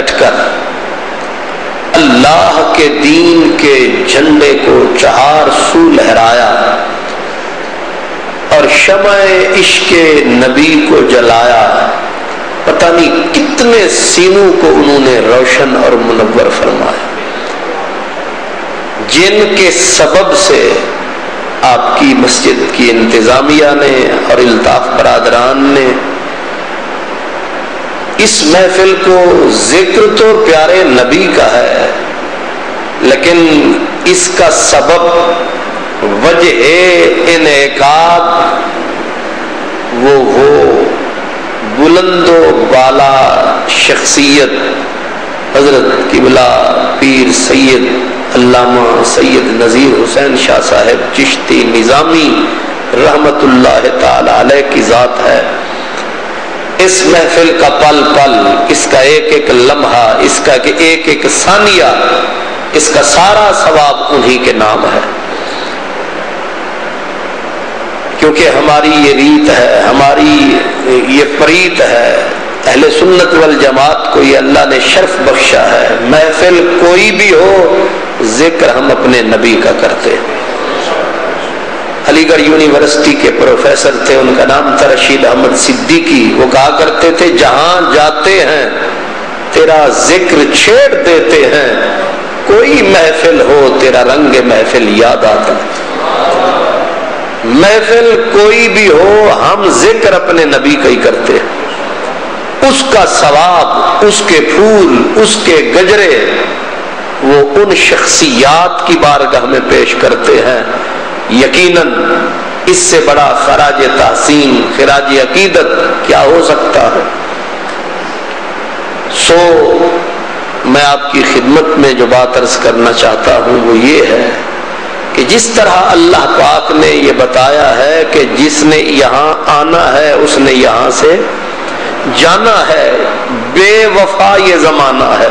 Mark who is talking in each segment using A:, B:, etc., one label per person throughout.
A: بیٹھ کر اللہ کے دین کے جھنڈے کو چہار سو لہرایا اور شمع عشق نبی کو جلایا. پتہ نہیں کتنے سینوں کو انہوں نے روشن اور منور فرمایا، جن کے سبب سے آپ کی مسجد کی انتظامیہ نے اور الطاف برادران نے اس محفل کو، ذکر تو پیارے نبی کا ہے لیکن اس کا سبب وجہ انعقاد وہ بلند و بالا شخصیت حضرت قبلہ پیر سید علامہ سید نذیر حسین شاہ صاحب چشتی نظامی رحمت اللہ تعالی علیہ کی ذات ہے. اس محفل کا پل پل، اس کا ایک ایک لمحہ، اس کا ایک ایک ثانیہ، اس کا سارا ثواب انہی کے نام ہے. کیونکہ ہماری یہ ریت ہے، ہماری یہ پریت ہے، اہل سنت والجماعت کو یہ اللہ نے شرف بخشا ہے، محفل کوئی بھی ہو ذکر ہم اپنے نبی کا کرتے ہیں. علی گڑھ یونیورسٹی کے پروفیسر تھے، ان کا نام تھا رشید احمد صدیقی. وہ کہا کرتے تھے جہاں جاتے ہیں تیرا ذکر چھیڑ دیتے ہیں، کوئی محفل ہو تیرا رنگ محفل یاد آتا. محفل کوئی بھی ہو ہم ذکر اپنے نبی کا ہی کرتے ہیں. اس کا ثواب، اس کے پھول، اس کے گجرے وہ ان شخصیات کی بارگاہ میں پیش کرتے ہیں. یقیناً اس سے بڑا خراج تحسین، خراج عقیدت کیا ہو سکتا ہے. سو میں آپ کی خدمت میں جو بات عرض کرنا چاہتا ہوں وہ یہ ہے کہ جس طرح اللہ پاک نے یہ بتایا ہے کہ جس نے یہاں آنا ہے اس نے یہاں سے جانا ہے، بے وفا یہ زمانہ ہے،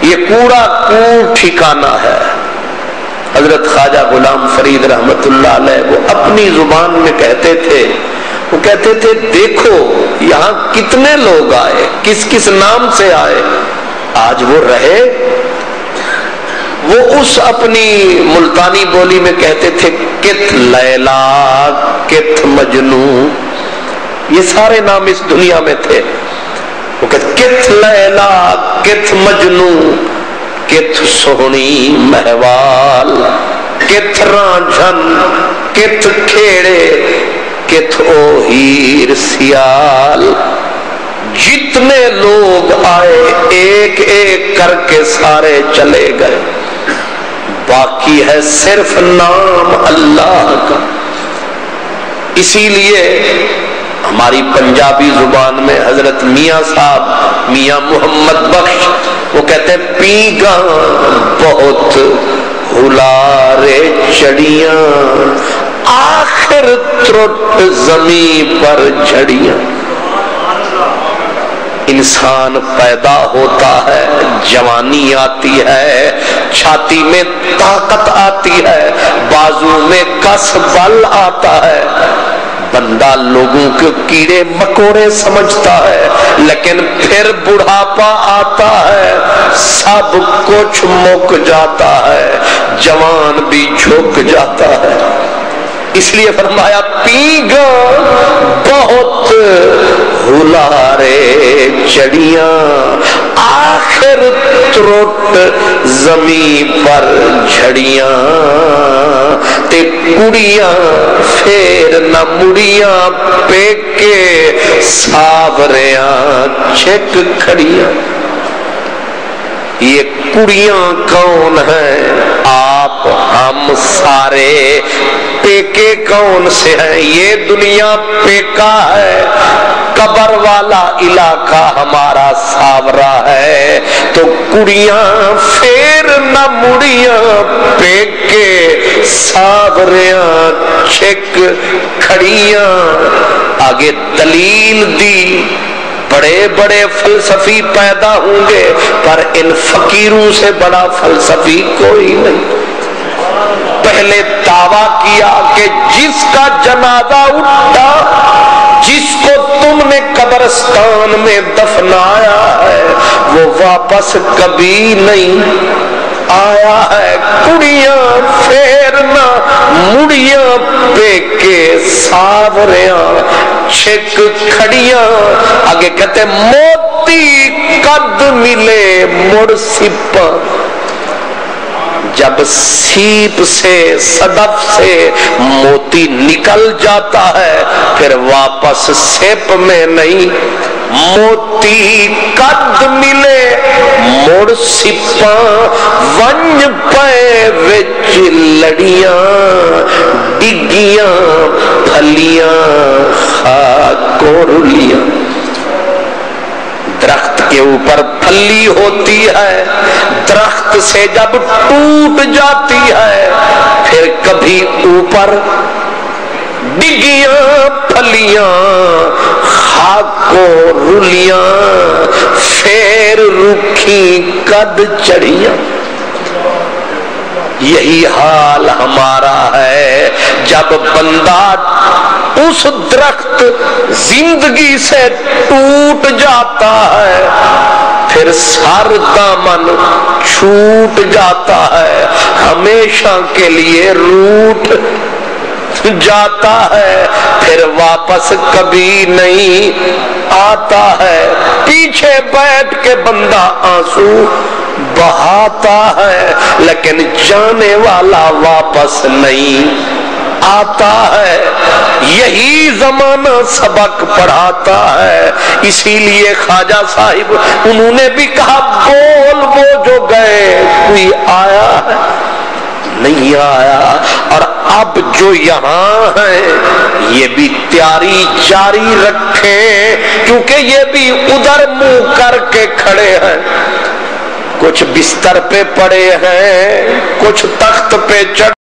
A: یہ کوڑا کوڑ ٹھکانہ ہے. حضرت خواجہ غلام فرید رحمت اللہ علیہ وہ اپنی زبان میں کہتے تھے، وہ کہتے تھے دیکھو یہاں کتنے لوگ آئے، کس کس نام سے آئے، آج وہ رہے. وہ اس اپنی ملتانی بولی میں کہتے تھے کت لیلا کت مجنوں، یہ سارے نام اس دنیا میں تھے. وہ کہتے کت لیلا کت مجنوں، کت سونی مہوال، کت رانجھن، کت کھیڑے، کت او ہیر سیال. جتنے لوگ آئے ایک ایک کر کے سارے چلے گئے، باقی ہے صرف نام اللہ کا. اسی لیے ہماری پنجابی زبان میں حضرت میاں صاحب، میاں محمد بخش، وہ کہتے ہیں پیگاں بہت ہلارے چڑیاں، آخر ترٹ زمین پر جھڑیاں. انسان پیدا ہوتا ہے، جوانی آتی ہے، چھاتی میں طاقت آتی ہے، بازو میں کس بل آتا ہے، بندہ لوگوں کے کیڑے مکوڑے سمجھتا ہے، لیکن پھر بڑھاپا آتا ہے، سب کچھ مک جاتا ہے، جوان بھی جھک جاتا ہے. اس لیے فرمایا پیگا بہت ہلارے چڑیاں، آخر ترٹ زمین پر جھڑیاں، تے کڑیاں پھر نہ مڑیاں، پیکے ساوریاں چھک کھڑیاں. یہ کڑیاں کون ہیں؟ آپ ہم سارے. پیکے کون سے ہیں؟ یہ دنیا پیکا ہے، قبر والا علاقہ ہمارا ساورا ہے. تو کڑیاں پھر نہ مڑیاں، پیکے ساوریاں چھک کھڑیاں. آگے دلیل دی، بڑے بڑے فلسفی پیدا ہوں گے پر ان فقیروں سے بڑا فلسفی کوئی نہیں. پہلے دعویٰ کیا کہ جس کا جنازہ اٹھا، جس کو تم نے قبرستان میں دفنایا ہے، وہ واپس کبھی نہیں آیا ہے۔ کڑیاں پھیرنا مڑیاں پہ کے ساوریاں چھک کھڑیاں، آگے کہتے موتی قد ملے مڑ سپاں، جب سیپ سے صدف سے موتی نکل جاتا ہے پھر واپس سیپ میں نہیں۔ موتی قد ملے مڑ سپاں، ونج پے وچ لڑیاں ڈگیاں پھلیاں خاک و رلیاں۔ درخت کے اوپر پھلی ہوتی ہے، درخت سے جب ٹوٹ جاتی ہے پھر کبھی اوپر ڈگیاں پھلیاں خاک و رلیاں، پھر رکھی قد چڑھیاں۔ یہی حال ہمارا ہے جب بندہ اس درخت زندگی سے ٹوٹ جاتا ہے پھر سر دامن چھوٹ جاتا ہے، ہمیشہ کے لیے روٹ جاتا ہے، پھر واپس کبھی نہیں آتا ہے۔ پیچھے بیٹھ کے بندہ آنسو بہاتا ہے لیکن جانے والا واپس نہیں آتا ہے۔ یہی زمانہ سبق پڑھاتا ہے، اسی لیے خواجہ صاحب انہوں نے بھی کہا بول وہ جو گئے کوئی آیا ہے نہیں آیا۔ اور اب جو یہاں ہیں یہ بھی تیاری جاری رکھیں، کیونکہ یہ بھی ادھر منہ کر کے کھڑے ہیں، کچھ بستر پہ پڑے ہیں، کچھ تخت پہ چڑھ